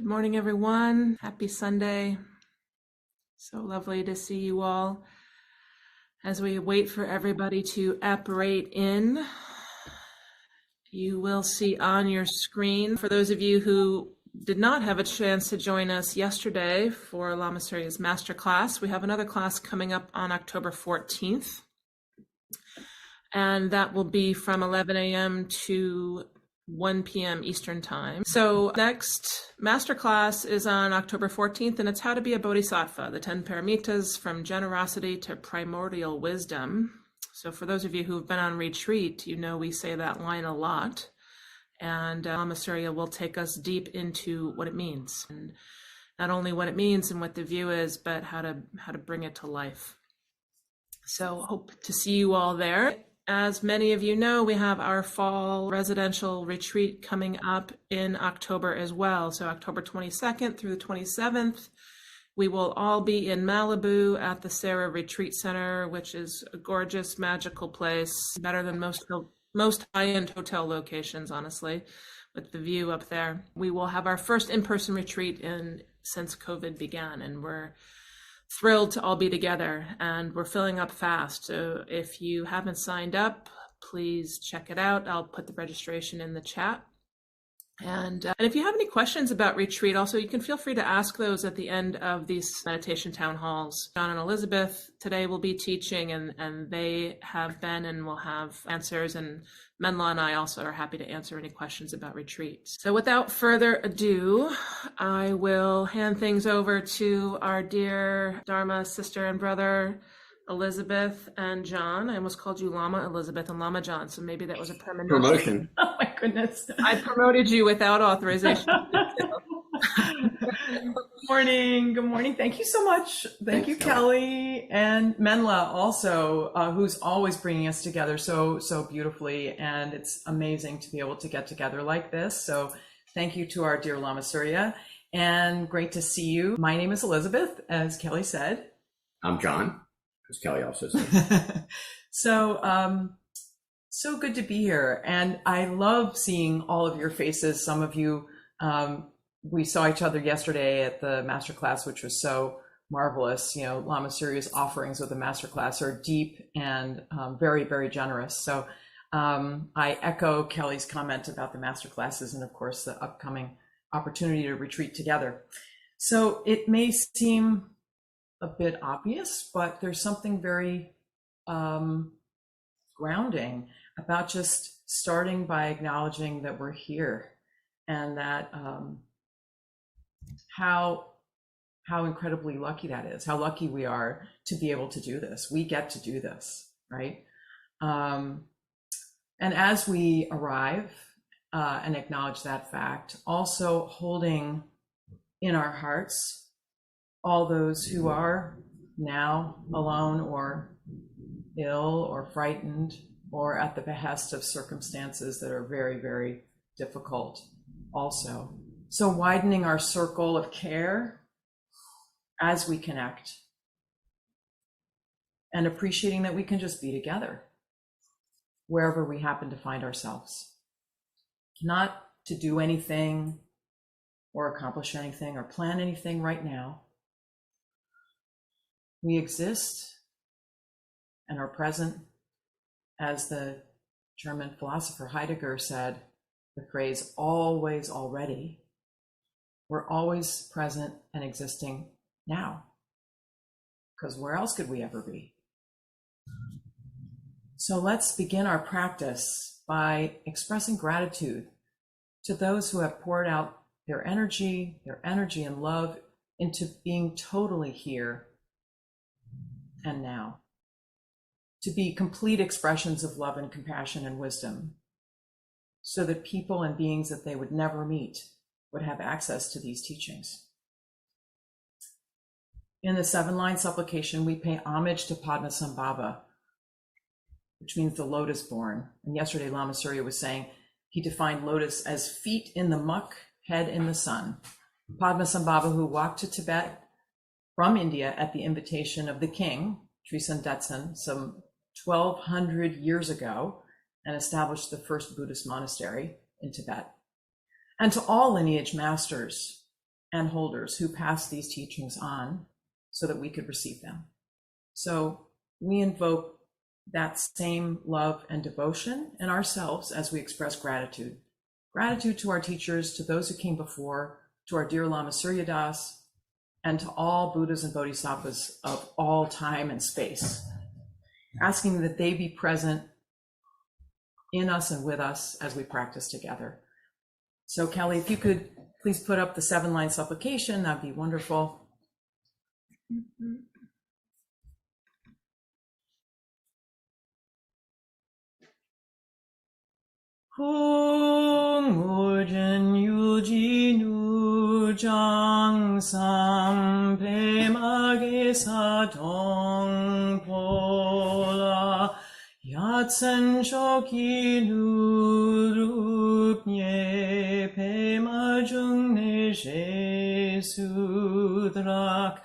Good morning, everyone. Happy Sunday. So lovely to see you all. As we wait for everybody to apparate in, you will see on your screen, for those of you who did not have a chance to join us yesterday for Lama Surya's masterclass, we have another class coming up on October 14th. And that will be from 11 a.m. to 1 p.m. Eastern Time. So next masterclass is on October 14th, and it's How to Be a Bodhisattva, the 10 Paramitas from Generosity to Primordial Wisdom. So for those of you who've been on retreat, you know we say that line a lot. And Lama Surya will take us deep into what it means. And not only what it means and what the view is, but how to bring it to life. So hope to see you all there. As many of you know, we have our fall residential retreat coming up in October as well. So October 22nd through the 27th, we will all be in Malibu at the Sarah Retreat Center, which is a gorgeous, magical place, better than most high-end hotel locations, honestly, with the view up there. We will have our first in-person retreat since COVID began, and we're thrilled to all be together, and we're filling up fast. So if you haven't signed up, please check it out. I'll put the registration in the chat. And if you have any questions about retreat, also you can feel free to ask those at the end of these meditation town halls. John and Elizabeth today will be teaching, and they have been and will have answers, and Menla and I also are happy to answer any questions about retreat. So without further ado, I will hand things over to our dear Dharma sister and brother, Elizabeth and John. I almost called you Lama Elizabeth and Lama John, so maybe that was a premonition. Promotion. Oh my goodness. I promoted you without authorization. Good morning. Good morning. Thank you so much. Thank you, Kelly, and Menla also, who's always bringing us together so beautifully. And it's amazing to be able to get together like this. So thank you to our dear Lama Surya, and great to see you. My name is Elizabeth, as Kelly said. I'm John, as Kelly also said. So good to be here. And I love seeing all of your faces. Some of you, we saw each other yesterday at the masterclass, which was so marvelous. You know, Lama Surya's offerings with the masterclass are deep and very, very generous. So I echo Kelly's comment about the masterclasses and, of course, the upcoming opportunity to retreat together. So it may seem a bit obvious, but there's something very grounding about just starting by acknowledging that we're here, and that how incredibly lucky that is, how lucky we are to be able to do this. We get to do this, right? And as we arrive and acknowledge that fact, also holding in our hearts all those who are now alone or ill or frightened or at the behest of circumstances that are very, very difficult also. So widening our circle of care as we connect, and appreciating that we can just be together wherever we happen to find ourselves. Not to do anything or accomplish anything or plan anything right now. We exist and are present, as the German philosopher Heidegger said, the phrase always already. We're always present and existing now, because where else could we ever be? So let's begin our practice by expressing gratitude to those who have poured out their energy and love into being totally here and now, to be complete expressions of love and compassion and wisdom, so that people and beings that they would never meet would have access to these teachings. In the 7-line supplication, we pay homage to Padmasambhava, which means the lotus born. And yesterday, Lama Surya was saying he defined lotus as feet in the muck, head in the sun. Padmasambhava, who walked to Tibet from India at the invitation of the king, Trisan Detsen, some 1,200 years ago, and established the first Buddhist monastery in Tibet. And to all lineage masters and holders who passed these teachings on so that we could receive them. So we invoke that same love and devotion in ourselves as we express gratitude. Gratitude to our teachers, to those who came before, to our dear Lama Surya Das, and to all Buddhas and Bodhisattvas of all time and space, asking that they be present in us and with us as we practice together. So Kelly, if you could please put up the 7-line supplication, that'd be wonderful. Hung urgen yuji nu jang sam pe mage sa dong pola yatsen shoki nu rup nye pe ma jung ne je sudrak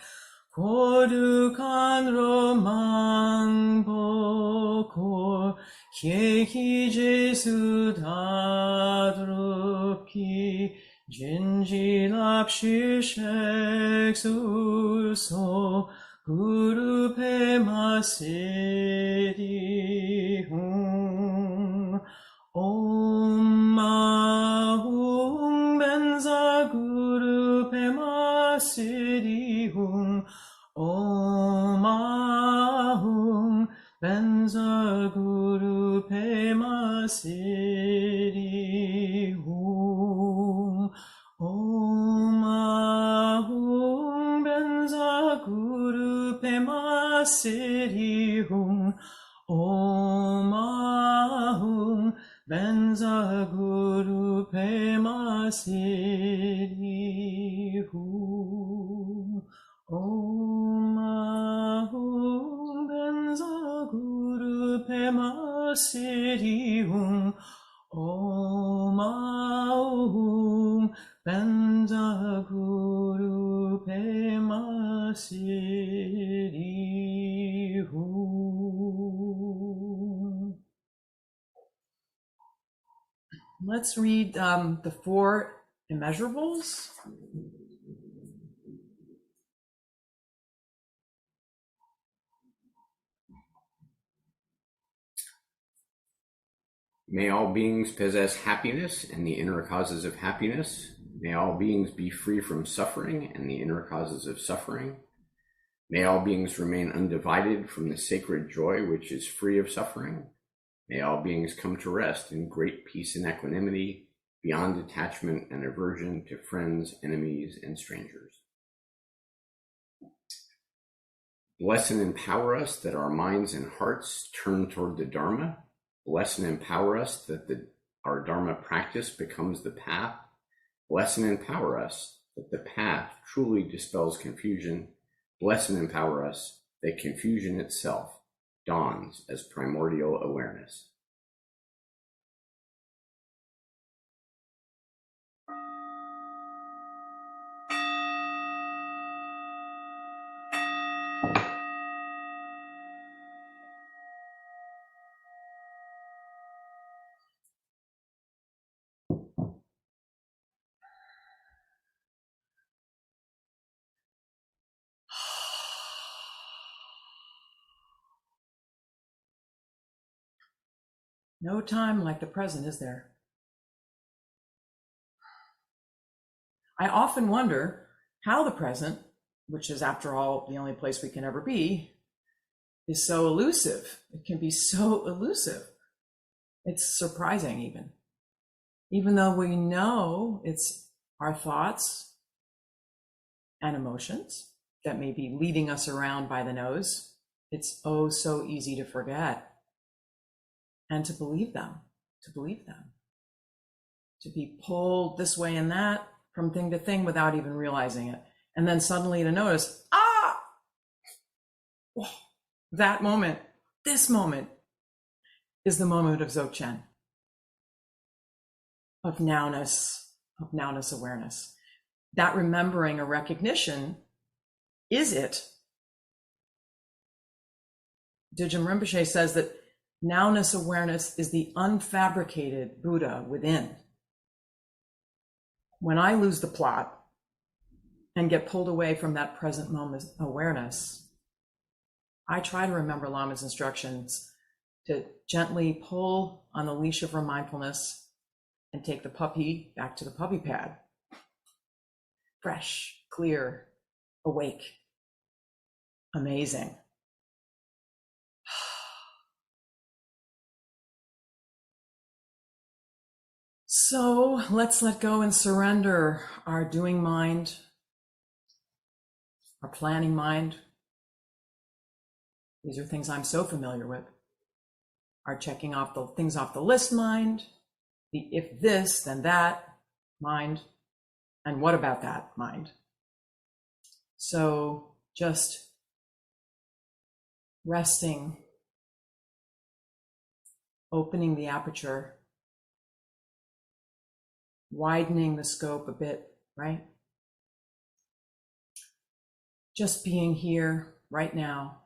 kodukan romang bokor Kyehi Jesu dadruki jinji lapshi shek surso guru pe masedi hum om mahum benza guru pe masedi hum om mahum benza guru pema siri hum om ahum benza guru pema siri hum om ahum benza guru pema siri hum om ahum benza guru pema siri hum om ahum benza guru pema siri hum. Let's read the 4 immeasurables. May all beings possess happiness and the inner causes of happiness. May all beings be free from suffering and the inner causes of suffering. May all beings remain undivided from the sacred joy which is free of suffering. May all beings come to rest in great peace and equanimity, beyond attachment and aversion to friends, enemies, and strangers. Bless and empower us that our minds and hearts turn toward the Dharma. Bless and empower us that our Dharma practice becomes the path. Bless and empower us that the path truly dispels confusion. Bless and empower us that confusion itself dawns as primordial awareness. No time like the present, is there? I often wonder how the present, which is after all the only place we can ever be, is so elusive. It can be so elusive. It's surprising even though we know it's our thoughts and emotions that may be leading us around by the nose. It's oh so easy to forget. And to believe them, to be pulled this way and that from thing to thing without even realizing it. And then suddenly to notice, that moment, this moment is the moment of Dzogchen, of nowness awareness. That remembering or recognition is it. Dijam Rinpoche says that nowness awareness is the unfabricated Buddha within. When I lose the plot, and get pulled away from that present moment awareness, I try to remember Lama's instructions to gently pull on the leash of our mindfulness and take the puppy back to the puppy pad. Fresh, clear, awake, amazing. So let's let go and surrender our doing mind, our planning mind. These are things I'm so familiar with. Our checking off the things off the list mind, the if this, then that mind, and what about that mind. So just resting, opening the aperture, widening the scope a bit, right? Just being here right now,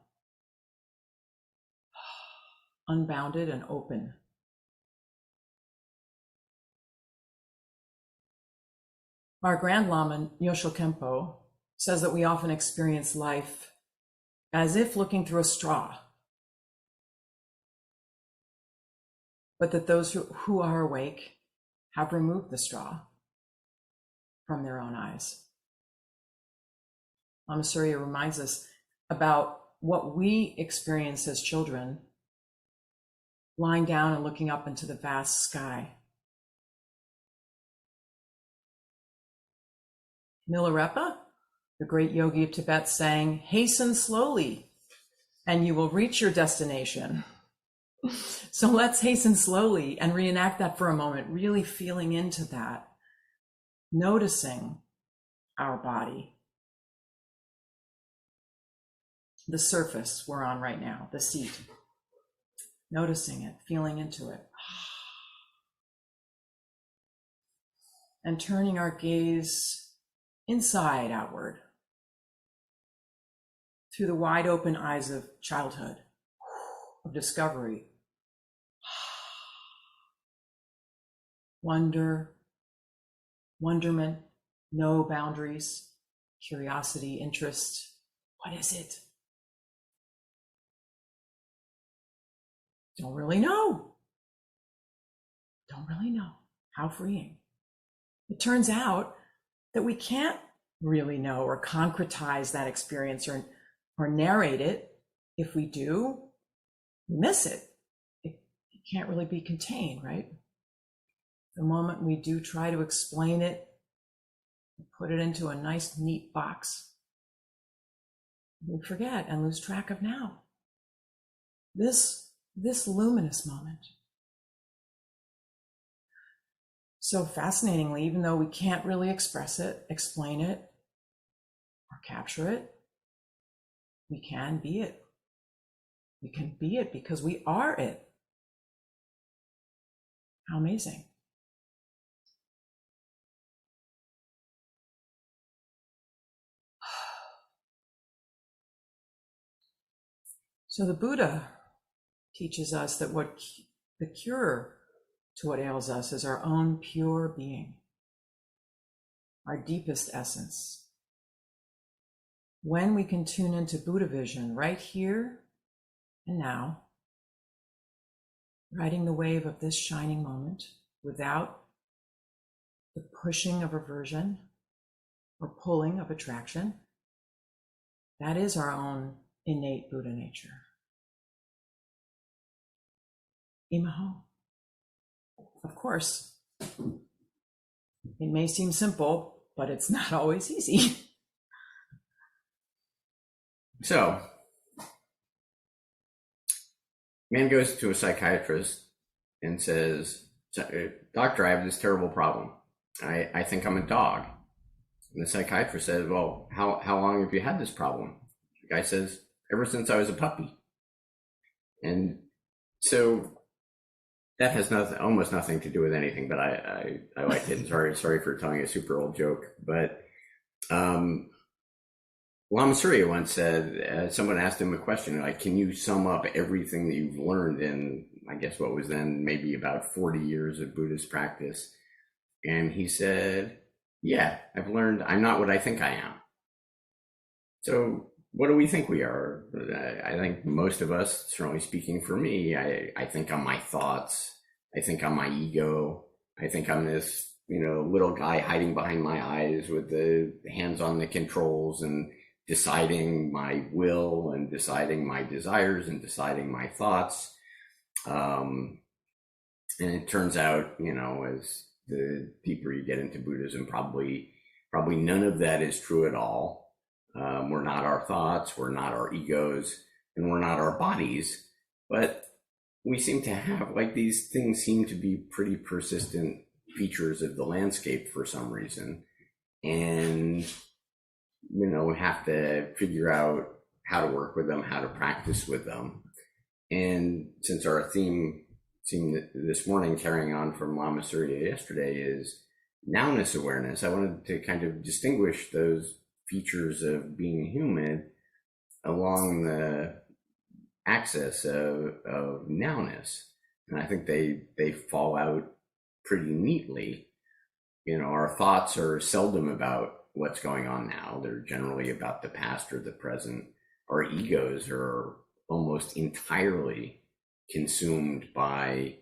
unbounded and open. Our Grand Lama, Nyosho Kempo, says that we often experience life as if looking through a straw, but that those who are awake have removed the straw from their own eyes. Lama Surya reminds us about what we experienced as children, lying down and looking up into the vast sky. Milarepa, the great yogi of Tibet, sang, "Hasten slowly, and you will reach your destination." So let's hasten slowly and reenact that for a moment, really feeling into that, noticing our body, the surface we're on right now, the seat, noticing it, feeling into it, and turning our gaze inside outward through the wide open eyes of childhood, of discovery, wonder, wonderment, no boundaries, curiosity, interest. What is it? Don't really know. Don't really know. How freeing. It turns out that we can't really know or concretize that experience or narrate it. If we do, we miss it. It can't really be contained, right? The moment we do try to explain it, put it into a nice, neat box, we forget and lose track of now. This luminous moment. So fascinatingly, even though we can't really express it, explain it, or capture it, we can be it. We can be it because we are it. How amazing. So the Buddha teaches us that the cure to what ails us is our own pure being, our deepest essence. When we can tune into Buddha vision right here and now, riding the wave of this shining moment without the pushing of aversion or pulling of attraction, that is our own innate Buddha nature. Imaho. Of course, it may seem simple, but it's not always easy. So, man goes to a psychiatrist and says, "Doctor, I have this terrible problem. I think I'm a dog." And the psychiatrist says, "Well, how long have you had this problem?" The guy says, "Ever since I was a puppy." And so that has almost nothing to do with anything, but I like it. And sorry for telling a super old joke, but Lama Surya once said, someone asked him a question like, "Can you sum up everything that you've learned in, I guess what was then maybe about 40 years of Buddhist practice?" And he said, "Yeah, I've learned I'm not what I think I am." So what do we think we are? I think most of us, certainly speaking for me, I think I'm my thoughts. I think I'm my ego. I think I'm this, little guy hiding behind my eyes with the hands on the controls and deciding my will and deciding my desires and deciding my thoughts. And it turns out, as the deeper you get into Buddhism, probably none of that is true at all. We're not our thoughts, we're not our egos, and we're not our bodies. But we seem to have, like, these things seem to be pretty persistent features of the landscape for some reason. And, we have to figure out how to work with them, how to practice with them. And since our theme this morning, carrying on from Lama Surya yesterday, is nowness awareness, I wanted to kind of distinguish those features of being human along the axis of nowness. And I think they fall out pretty neatly. Our thoughts are seldom about what's going on now. They're generally about the past or the present. Our egos are almost entirely consumed by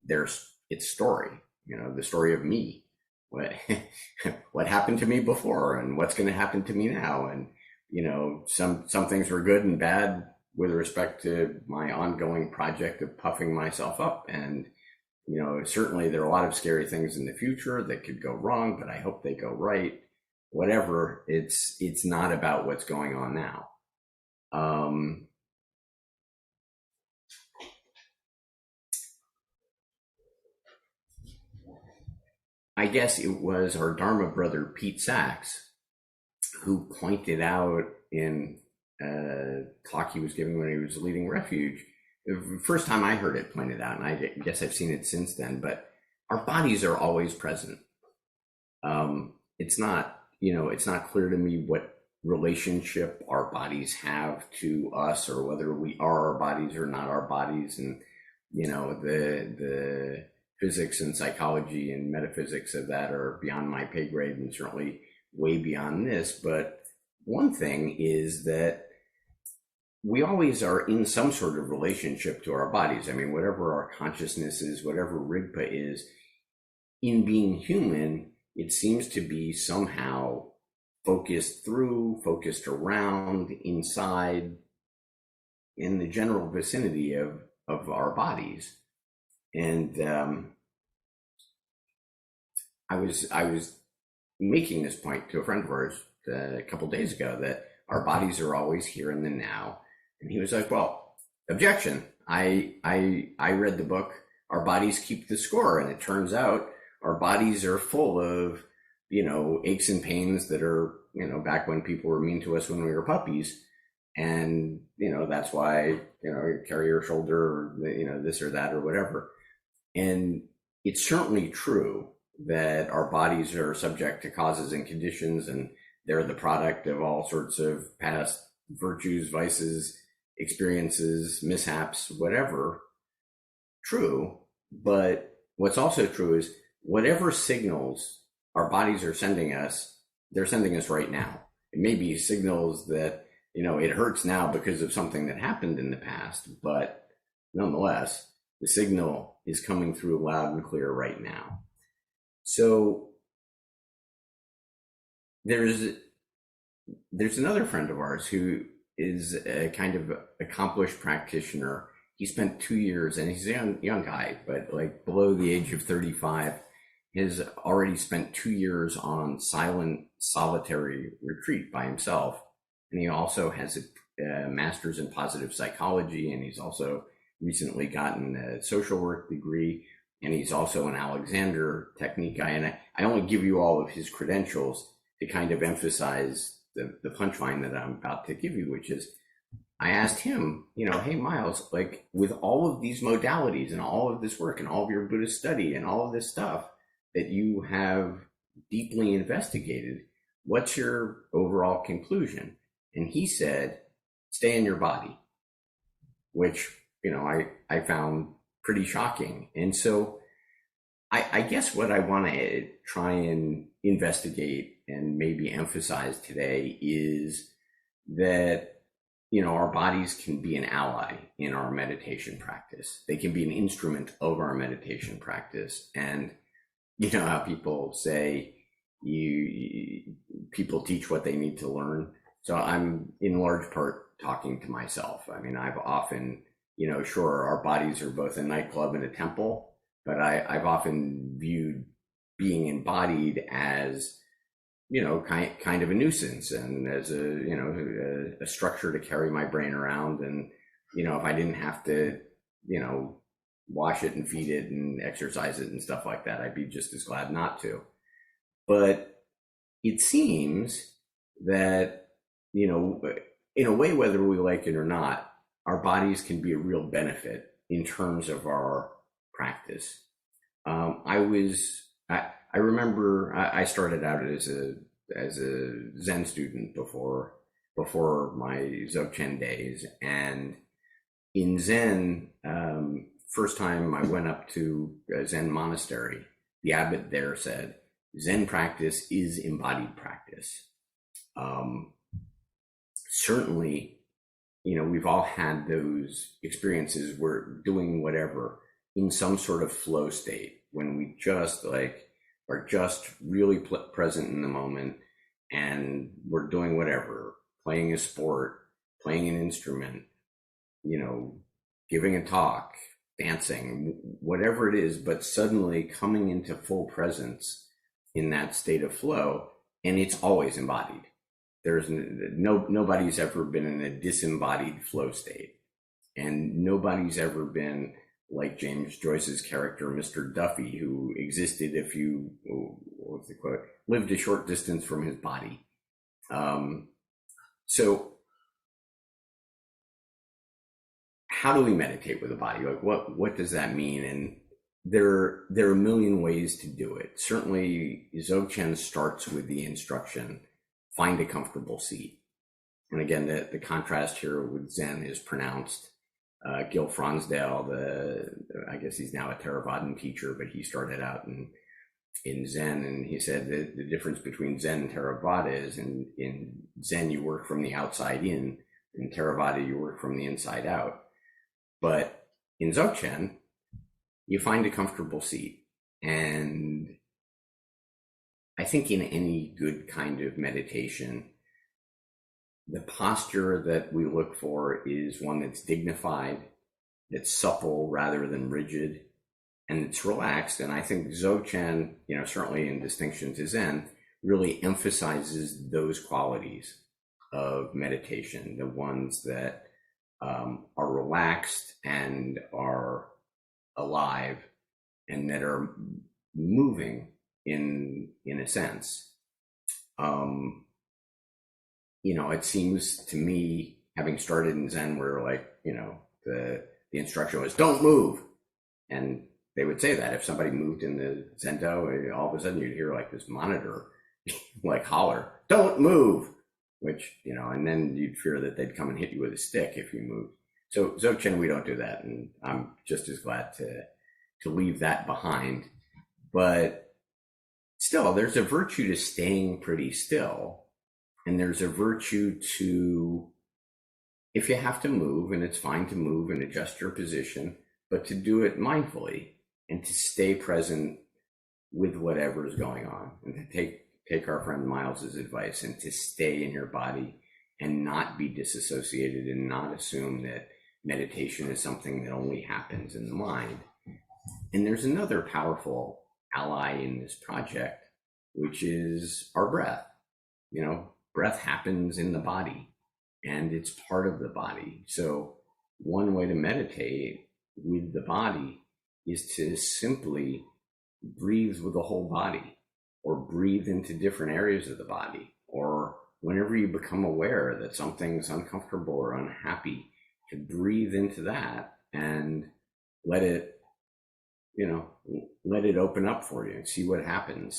its story, the story of me, what happened to me before and what's going to happen to me now. And, some things were good and bad with respect to my ongoing project of puffing myself up. And, certainly there are a lot of scary things in the future that could go wrong, but I hope they go right. Whatever, it's not about what's going on now. I guess it was our Dharma brother, Pete Sachs, who pointed out in a talk he was giving when he was leading Refuge, the first time I heard it pointed out, and I guess I've seen it since then, but our bodies are always present. It's not clear to me what relationship our bodies have to us, or whether we are our bodies or not our bodies. And, the physics and psychology and metaphysics of that are beyond my pay grade and certainly way beyond this. But one thing is that we always are in some sort of relationship to our bodies. I mean, whatever our consciousness is, whatever Rigpa is, in being human, it seems to be somehow focused focused around, inside, in the general vicinity of our bodies. And I was making this point to a friend of ours a couple of days ago, that our bodies are always here in the now. And he was like, well, objection. I read the book, Our Bodies Keep the Score. And it turns out our bodies are full of, aches and pains that are, back when people were mean to us when we were puppies. And, that's why, you carry your shoulder, or, this or that or whatever. And it's certainly true that our bodies are subject to causes and conditions, and they're the product of all sorts of past virtues, vices, experiences, mishaps, whatever. True. But what's also true is whatever signals our bodies are sending us, they're sending us right now. It may be signals that, it hurts now because of something that happened in the past, but nonetheless, the signal is coming through loud and clear right now. So there's another friend of ours who is a kind of accomplished practitioner. He spent 2 years, and he's a young guy, but like below the age of 35, has already spent 2 years on silent, solitary retreat by himself. And he also has a master's in positive psychology, and he's also recently gotten a social work degree, and he's also an Alexander technique guy. And I only give you all of his credentials to kind of emphasize the punchline that I'm about to give you, which is, I asked him, hey, Miles, like, with all of these modalities and all of this work and all of your Buddhist study and all of this stuff that you have deeply investigated, what's your overall conclusion? And he said, stay in your body, which, I found pretty shocking. And so I guess what I want to try and investigate and maybe emphasize today is that, our bodies can be an ally in our meditation practice. They can be an instrument of our meditation practice. And you know how people say people teach what they need to learn. So I'm in large part talking to myself. I mean, I've often, sure, our bodies are both a nightclub and a temple, but I've often viewed being embodied as, kind of a nuisance, and as a structure to carry my brain around. And, if I didn't have to, wash it and feed it and exercise it and stuff like that, I'd be just as glad not to. But it seems that, in a way, whether we like it or not, our bodies can be a real benefit in terms of our practice. I remember I started out as a Zen student before my Dzogchen days, and in Zen, first time I went up to a Zen monastery, the abbot there said, "Zen practice is embodied practice." Certainly, we've all had those experiences where doing whatever in some sort of flow state, when we just are just really present in the moment, and we're doing whatever, playing a sport, playing an instrument, giving a talk, dancing, whatever it is, but suddenly coming into full presence in that state of flow, and it's always embodied. There's nobody's ever been in a disembodied flow state, and nobody's ever been like James Joyce's character, Mr. Duffy, who existed if you, what's the quote, lived a short distance from his body. So how do we meditate with the body? Like, what does that mean? And there are a million ways to do it. Certainly, Dzogchen starts with the instruction, find a comfortable seat. And again, the contrast here with Zen is pronounced. Gil Fronsdale, I guess he's now a Theravadan teacher, but he started out in Zen, and he said that the difference between Zen and Theravada is in Zen you work from the outside in Theravada you work from the inside out. But in Dzogchen, you find a comfortable seat. And I think in any good kind of meditation, the posture that we look for is one that's dignified, that's supple rather than rigid, and it's relaxed. And I think Dzogchen, certainly in distinction to Zen, really emphasizes those qualities of meditation, the ones that are relaxed and are alive and that are moving in a sense. It seems to me, having started in Zen, where the instruction was don't move, and they would say that if somebody moved in the Zendo, all of a sudden you'd hear this monitor holler, "Don't move," which and then you'd fear that they'd come and hit you with a stick if you moved. So Dzogchen, we don't do that, and I'm just as glad to leave that behind. But still, there's a virtue to staying pretty still. And there's a virtue to, if you have to move, and it's fine to move and adjust your position, but to do it mindfully and to stay present with whatever is going on, and to take our friend Miles's advice and to stay in your body and not be disassociated and not assume that meditation is something that only happens in the mind. And there's another powerful ally in this project, which is our breath. Breath happens in the body and it's part of the body. So one way to meditate with the body is to simply breathe with the whole body, or breathe into different areas of the body, or whenever you become aware that something's uncomfortable or unhappy, to breathe into that and let it open up for you and see what happens.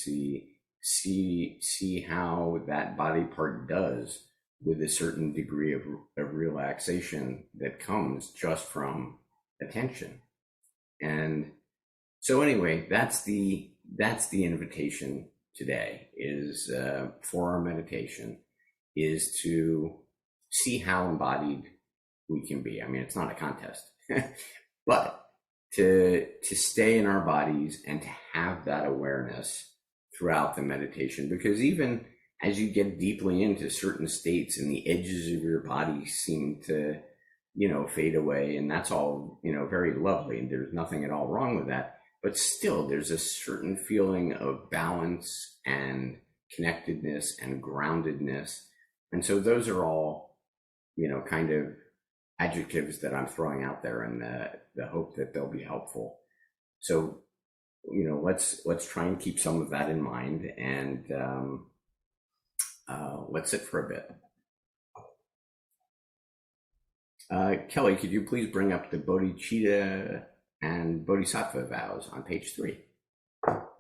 See how that body part does with a certain degree of relaxation that comes just from attention. And so anyway, that's the invitation today, is for our meditation, is to see how embodied we can be. I mean, it's not a contest, but to stay in our bodies and to have that awareness throughout the meditation, because even as you get deeply into certain states and the edges of your body seem to, fade away, and that's all, very lovely, and there's nothing at all wrong with that. But still, there's a certain feeling of balance and connectedness and groundedness. And so those are all, kind of adjectives that I'm throwing out there in the hope that they'll be helpful. So, let's try and keep some of that in mind, and let's sit for a bit. Kelly, could you please bring up the bodhicitta and bodhisattva vows on page 3?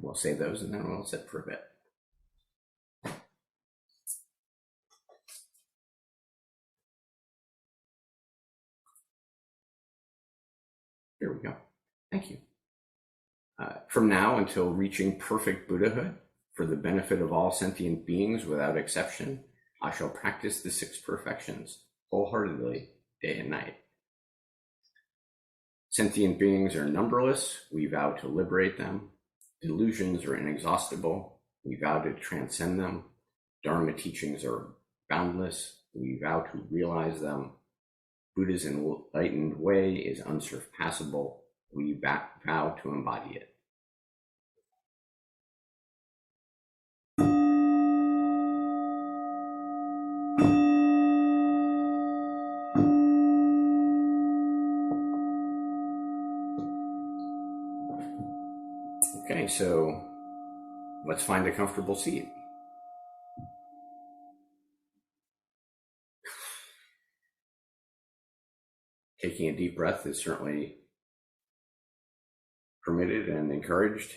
We'll say those and then we'll sit for a bit. Here we go. Thank you. From now until reaching perfect Buddhahood, for the benefit of all sentient beings without exception, I shall practice the 6 perfections wholeheartedly, day and night. Sentient beings are numberless. We vow to liberate them. Delusions are inexhaustible. We vow to transcend them. Dharma teachings are boundless. We vow to realize them. Buddha's enlightened way is unsurpassable. We vow to embody it. Okay, so let's find a comfortable seat. Taking a deep breath is certainly permitted and encouraged.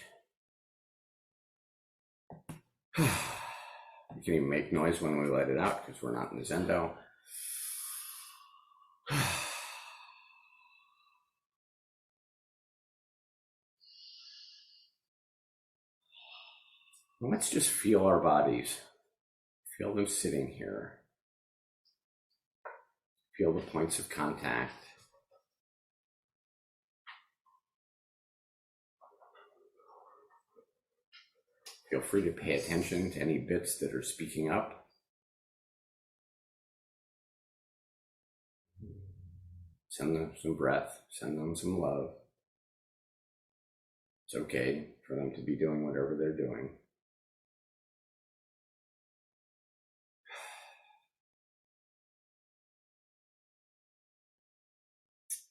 You can even make noise when we let it out because we're not in the Zendo. Let's just feel our bodies. Feel them sitting here. Feel the points of contact. Feel free to pay attention to any bits that are speaking up. Send them some breath. Send them some love. It's okay for them to be doing whatever they're doing.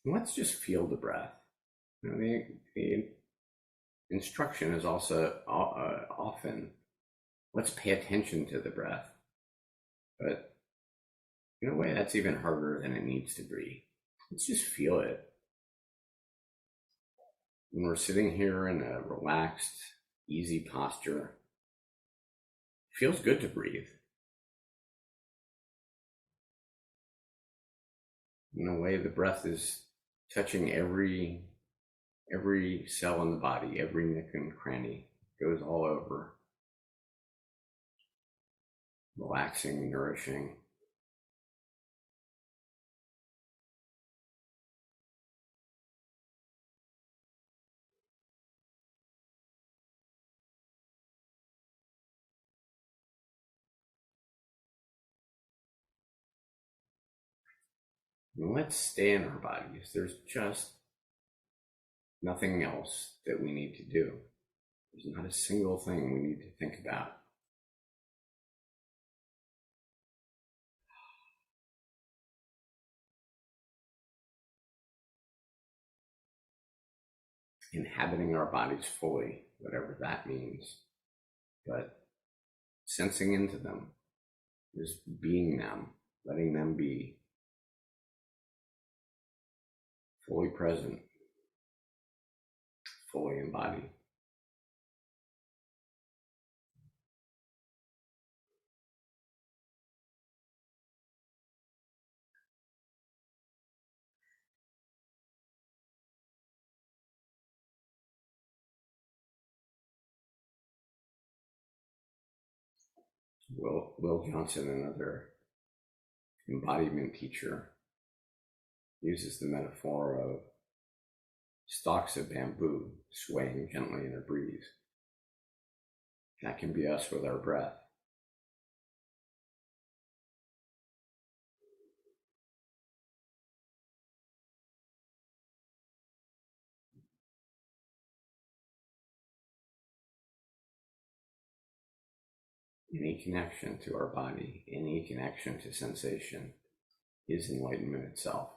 Let's just feel the breath. The instruction is also often, let's pay attention to the breath. But in a way, that's even harder than it needs to be. Let's just feel it. When we're sitting here in a relaxed, easy posture, it feels good to breathe. In a way, the breath is touching every cell in the body, every nook and cranny, goes all over, relaxing, nourishing. And let's stay in our bodies. There's just nothing else that we need to do. There's not a single thing we need to think about. Inhabiting our bodies fully, whatever that means, but sensing into them, just being them, letting them be fully present, fully embodied. Will Johnson, another embodiment teacher uses the metaphor of stalks of bamboo swaying gently in a breeze. That can be us with our breath. Any connection to our body, any connection to sensation is enlightenment itself.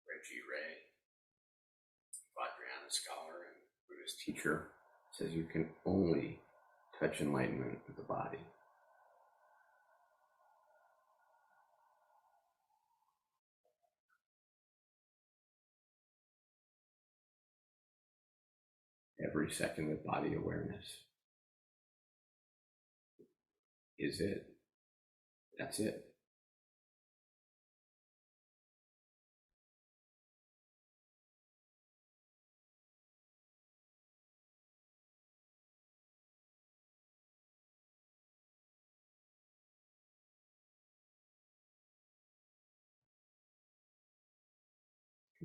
Reggie Ray, Vajrayana scholar and Buddhist teacher, says you can only touch enlightenment with the body. Every second of body awareness is it. That's it.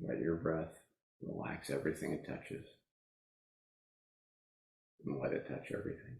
Let your breath relax everything it touches and let it touch everything.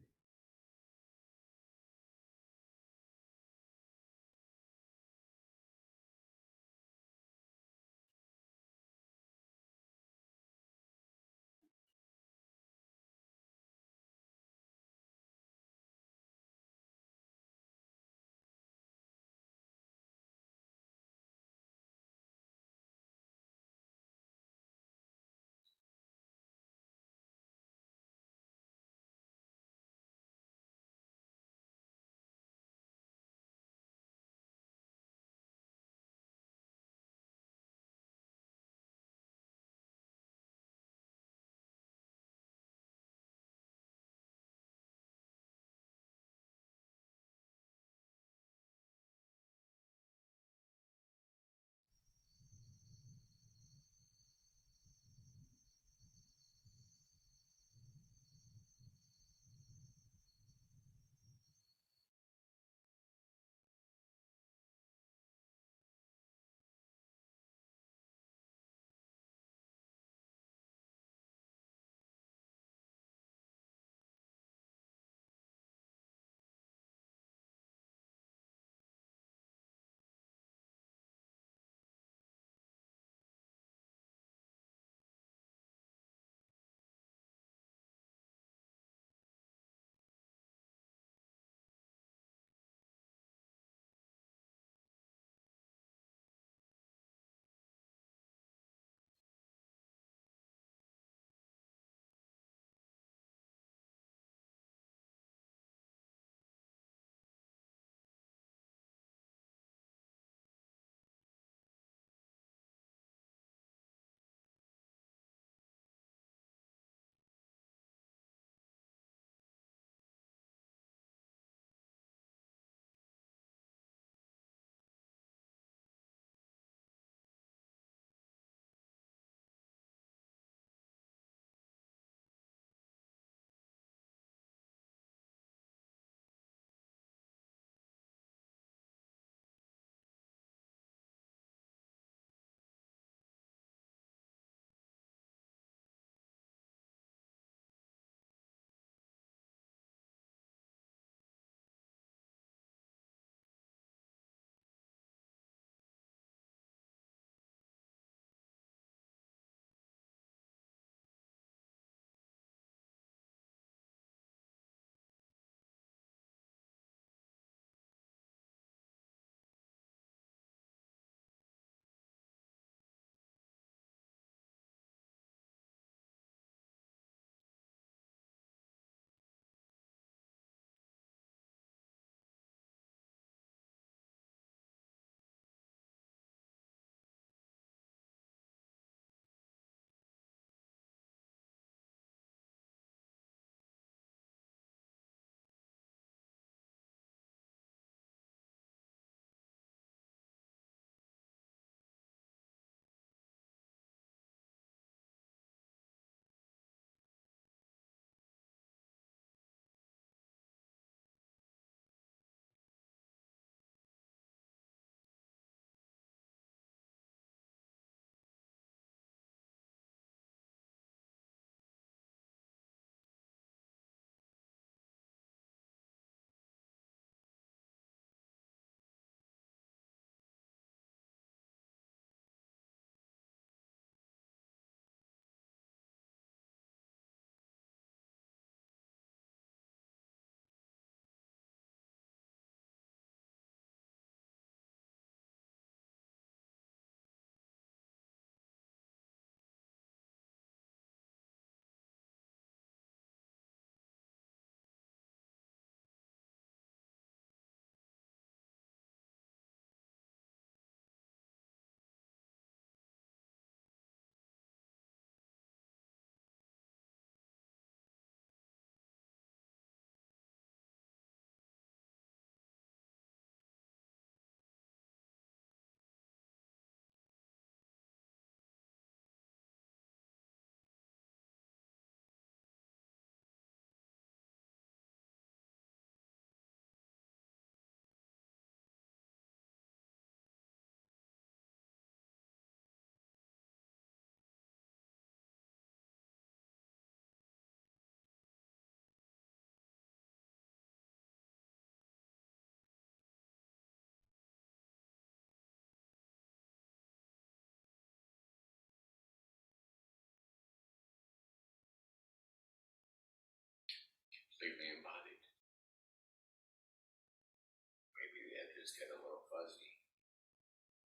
images get a little fuzzy.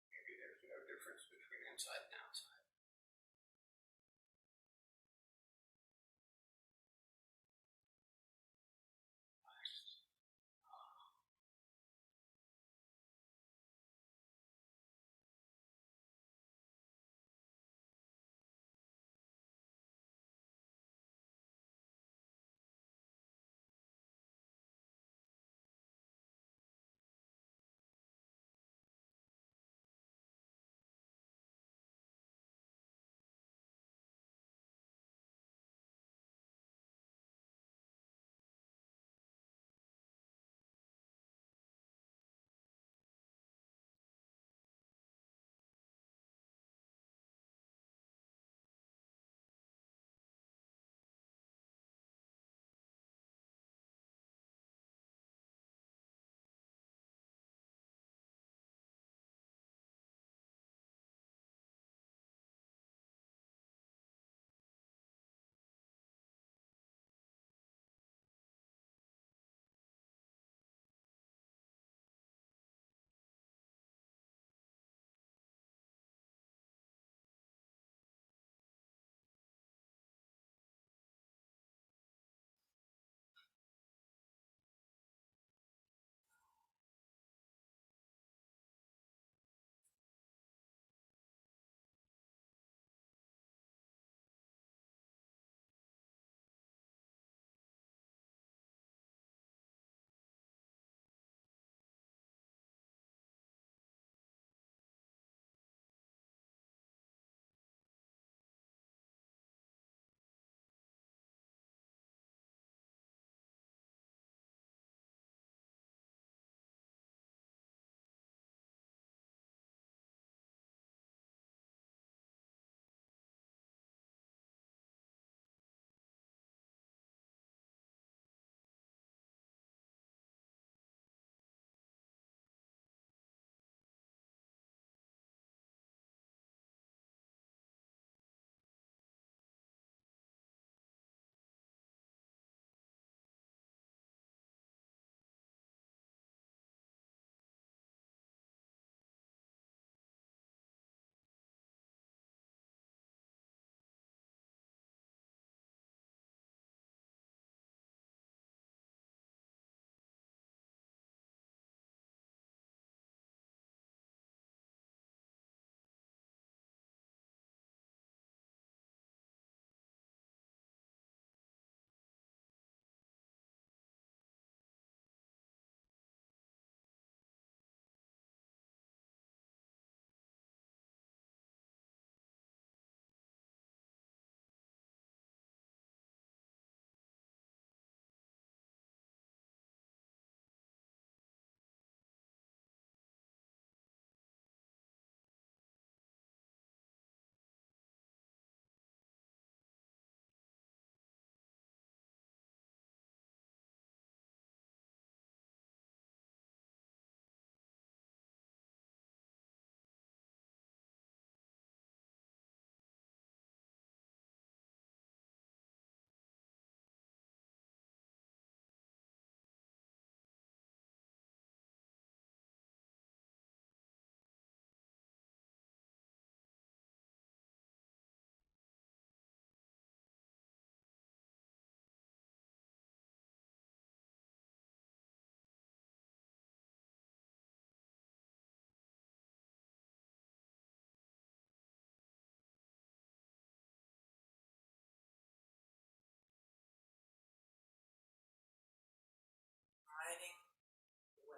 Maybe there's no difference between inside and outside.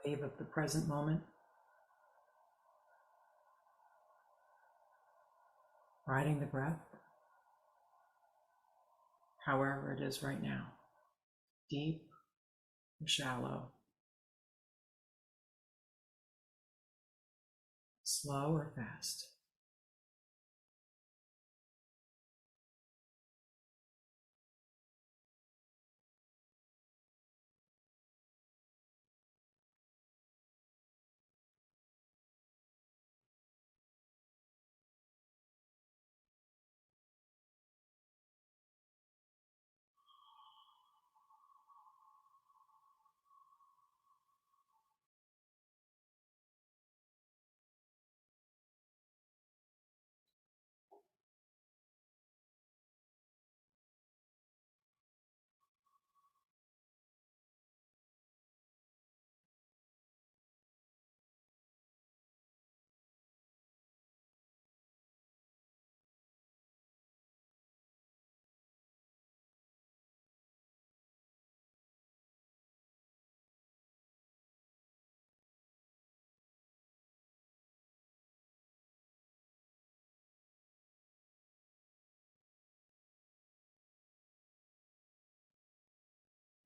Wave of the present moment, riding the breath, however it is right now, deep or shallow, slow or fast.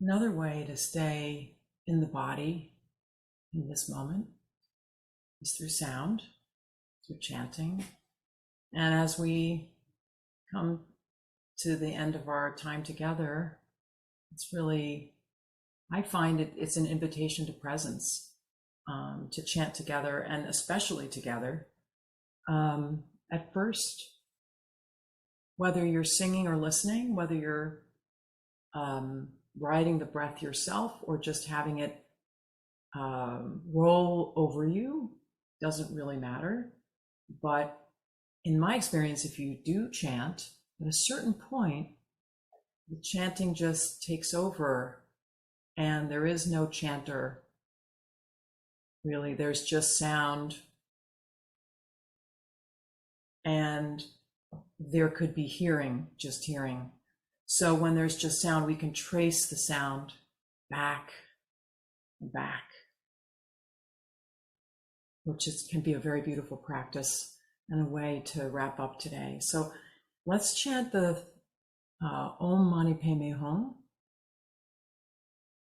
Another way to stay in the body in this moment is through sound, through chanting. And as we come to the end of our time together, it's really, I find it's an invitation to presence, to chant together, and especially together. At first, whether you're singing or listening, whether you're riding the breath yourself or just having it roll over you, doesn't really matter. But in my experience, if you do chant, at a certain point, the chanting just takes over and there is no chanter. Really, there's just sound. And there could be hearing, just hearing. So when there's just sound, we can trace the sound back and back, which can be a very beautiful practice and a way to wrap up today. So let's chant the Om Mani Padme Hum,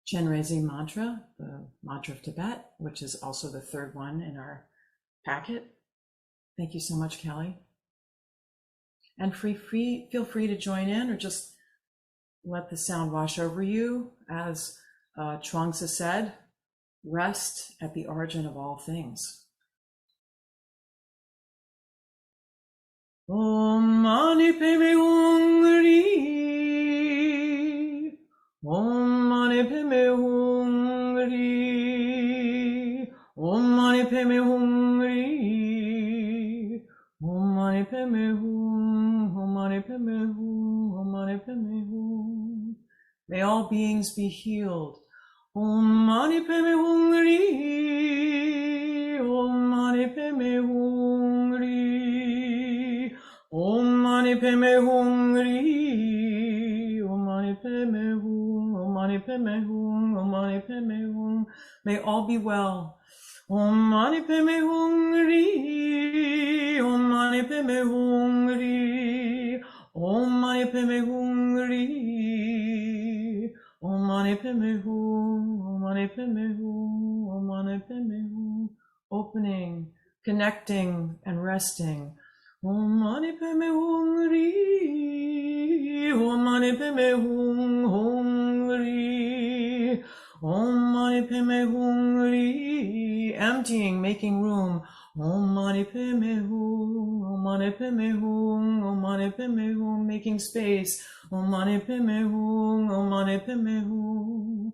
Chenrezig mantra, the mantra of Tibet, which is also the third one in our packet. Thank you so much, Kelly. And feel free to join in or just let the sound wash over you. As Chuang-Tzu said, rest at the origin of all things. Om Mani Padme Hum Ri. Om Mani Padme Hum Ri. Om Mani Padme Hum Ri. Om Mani Padme Hum. Om Mani Padme Hum. Om Mani Padme Hum. May all beings be healed. Om Mani Padme Hum Ri. Om Mani Padme Hum Ri. Om Mani Padme Hum Ri. Om Mani Padme Hum. Om Mani Padme Hum. Om Mani Padme Hum. May all be well. Om Mani Padme Hum Ri. Om Mani Padme Hum Ri. Om Mani Padme Hum Ri. Om Mani Padme Hum. Om Mani Padme Hum. Om Mani Padme Hum. Opening, connecting, and resting. Om Mani Padme Hum Ri. Om Mani Padme Hum. Hum Ri. Om Mani Padme Hum Ri. Emptying, making room. Om Mani Padme Hum. Om Mani Padme Hum. Om Mani Padme Hum. Making space. Om Mani Padme Hum. Om Mani Padme Hum.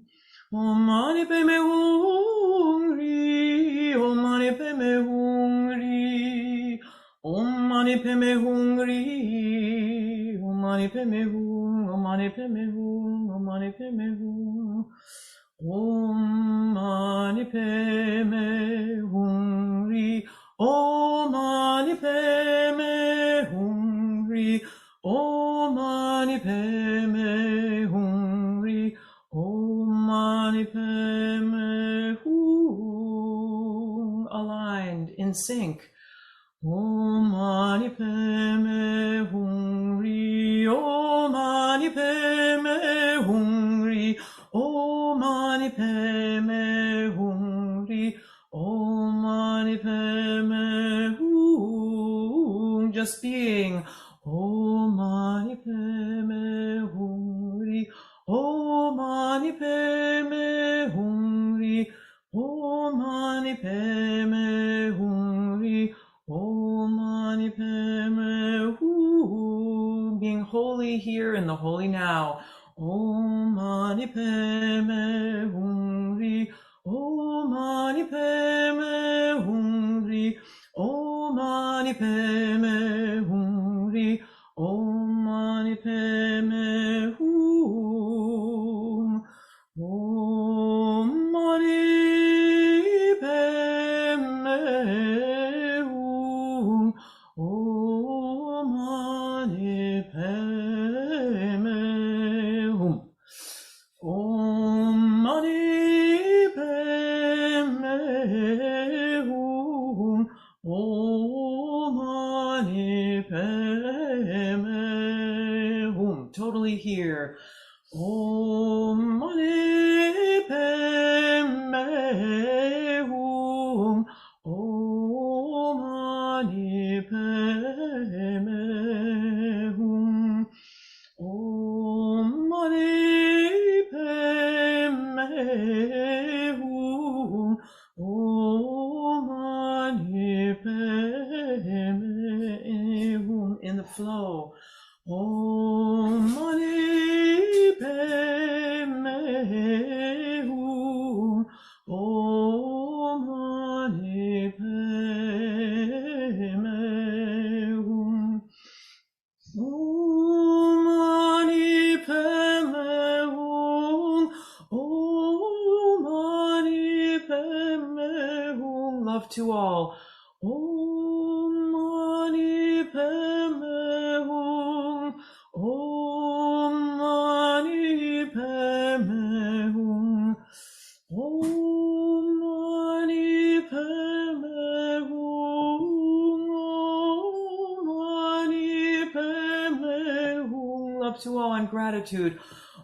Om Mani Padme Hum Ri. Om Mani Padme Hum Ri. Om Mani Padme Hum Ri. Om Mani Padme Hum. Om Mani Padme Hum. Om Mani Padme Hum. Om Mani Padme Hum Ri. Om Mani Padme Hum Ri. Om Mani Padme Hum Ri. Om Mani Padme Hum. Aligned, in sync. Om Mani Padme Hum Ri. Om Mani Padme Hum Ri. Om Mani Padme Hum Ri. Om Mani Padme Hum. Just being. Om Mani Padme Hum Ri. Om Mani Padme Hum Ri. Om Mani Padme Hum Ri. Om Mani Padme Hum. Being holy here in the holy now. Om Mani Padme Hum Ri. Om Mani Padme Hum Ri. Om Mani Padme Hum Ri. Om Mani Padme Hum. Om Mani Padme Hum. Om Mani Padme Hum. Om Mani Padme Hum. Om Mani Padme Hum. Totally here. Om mani padme hum. Om mani padme hum. Om mani padme hum. Om mani padme hum. In the flow. Om mani padme hum. Om mani padme hum. Om mani padme hum. Om mani padme hum. Love to all. Om mani padme hum. Om mani padme hum. Om mani padme hum. Om mani padme hum. Love to all and gratitude.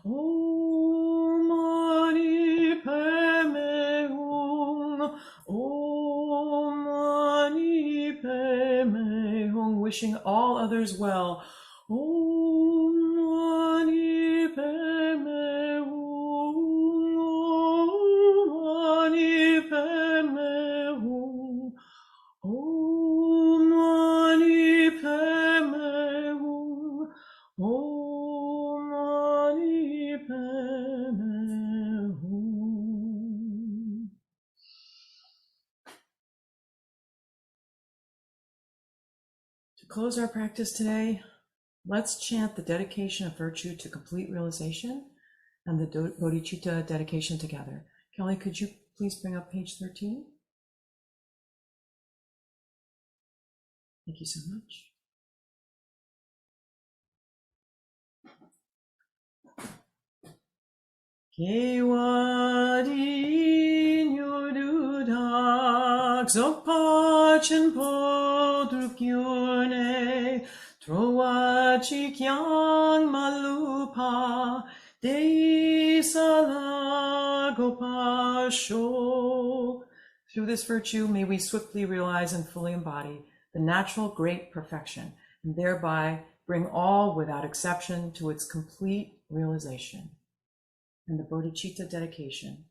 Om mani padme hum. Om mani padme hum. Wishing all others well. Om mani padme hum. Om mani padme hum. Om mani padme hum. Om mani padme hum. To close our practice today, let's chant the dedication of virtue to complete realization and the bodhicitta dedication together. Kelly, could you please bring up page 13? Thank you so much. Kewadi nyududak zokpachen podrukyune trowachi kyang malupa de salagopasho. Through this virtue, may we swiftly realize and fully embody the natural great perfection, and thereby bring all without exception to its complete realization. And the bodhicitta dedication.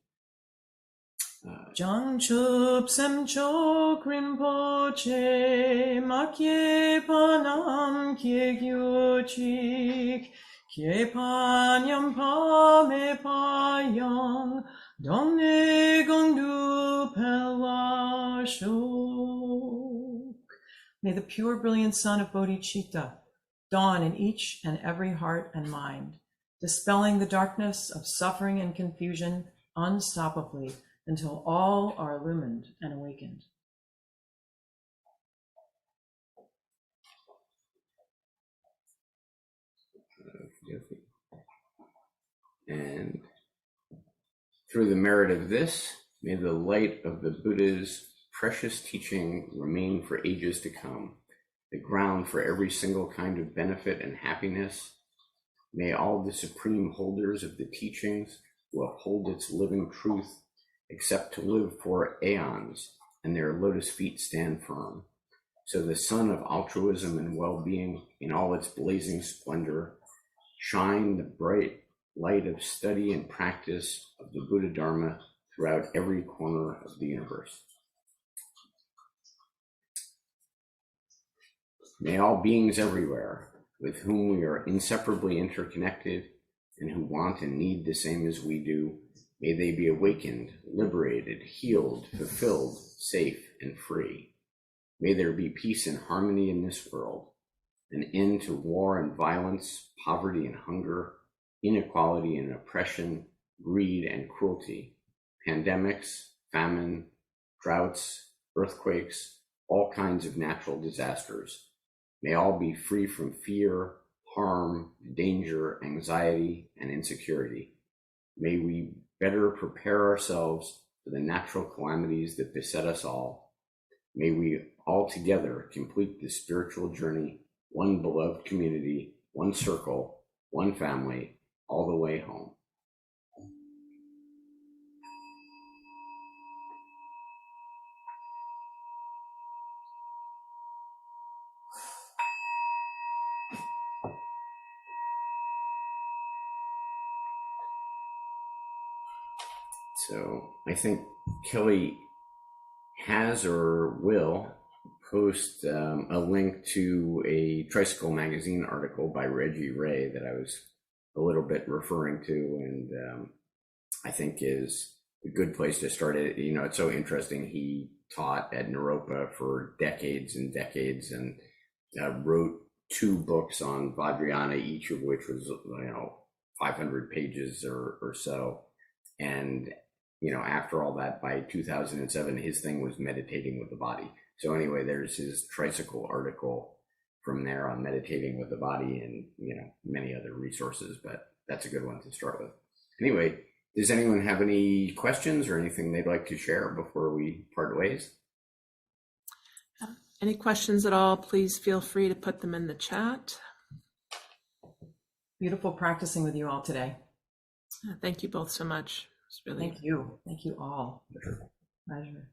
Jangchup semchok rinpoche makye panam kye gyuchik kye panyam pame payang dongne gongdu pelashok. May the pure brilliant sun of bodhicitta dawn in each and every heart and mind, dispelling the darkness of suffering and confusion unstoppably until all are illumined and awakened. And through the merit of this, may the light of the Buddha's precious teaching remain for ages to come, the ground for every single kind of benefit and happiness. May all the supreme holders of the teachings who uphold its living truth accept to live for aeons, and their lotus feet stand firm. So the sun of altruism and well-being in all its blazing splendor shine the bright light of study and practice of the Buddha Dharma throughout every corner of the universe. May all beings everywhere, with whom we are inseparably interconnected and who want and need the same as we do, may they be awakened, liberated, healed, fulfilled, safe, and free. May there be peace and harmony in this world, an end to war and violence, poverty and hunger, inequality and oppression, greed and cruelty, pandemics, famine, droughts, earthquakes, all kinds of natural disasters. May all be free from fear, harm, danger, anxiety, and insecurity. May we better prepare ourselves for the natural calamities that beset us all. May we all together complete the spiritual journey, one beloved community, one circle, one family, all the way home. So I think Kelly has or will post a link to a Tricycle Magazine article by Reggie Ray that I was a little bit referring to, and I think is a good place to start it. You know, it's so interesting. He taught at Naropa for decades and decades, and wrote 2 books on Vajrayana, each of which was 500 pages or so. And after all that, by 2007, his thing was meditating with the body. So anyway, there's his tricycle article from there on meditating with the body, and many other resources, but that's a good one to start with. Anyway, does anyone have any questions or anything they'd like to share before we part ways? Any questions at all, please feel free to put them in the chat. Beautiful practicing with you all today. Thank you both so much. It's really Thank you. Thank you all. Pleasure.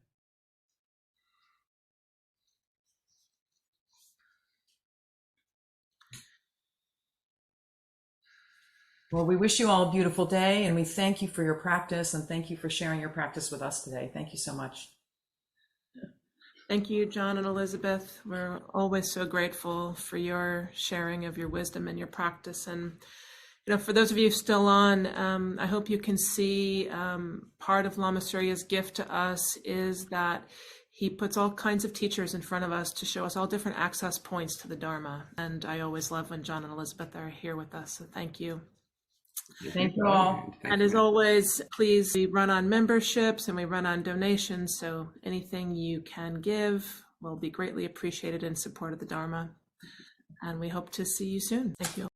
Well, we wish you all a beautiful day, and we thank you for your practice, and thank you for sharing your practice with us today. Thank you so much. Thank you, John and Elizabeth. We're always so grateful for your sharing of your wisdom and your practice. And for those of you still on, I hope you can see part of Lama Surya's gift to us is that he puts all kinds of teachers in front of us to show us all different access points to the Dharma. And I always love when John and Elizabeth are here with us. So thank you. Thank you all. And as always, please, we run on memberships and we run on donations. So anything you can give will be greatly appreciated in support of the Dharma. And we hope to see you soon. Thank you.